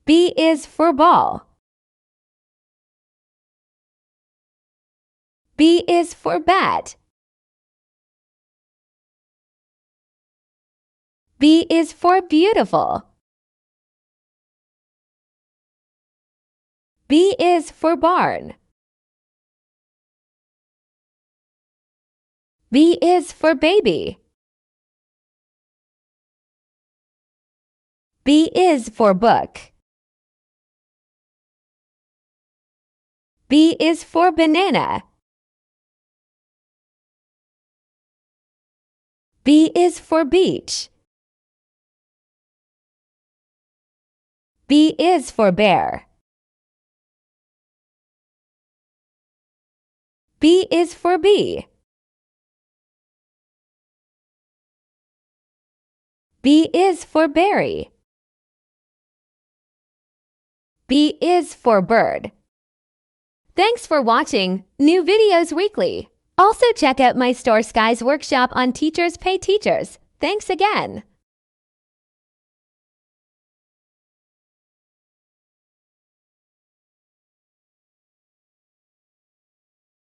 B is for ball. B is for bat. B is for beautiful. B is for barn. B is for baby. B is for book. B is for banana. B is for beach. B is for bear. B is for bee. B is for berry. B is for bird. Thanks for watching New Videos Weekly. Also check out my store Skye's workshop on Teachers Pay Teachers. Thanks again.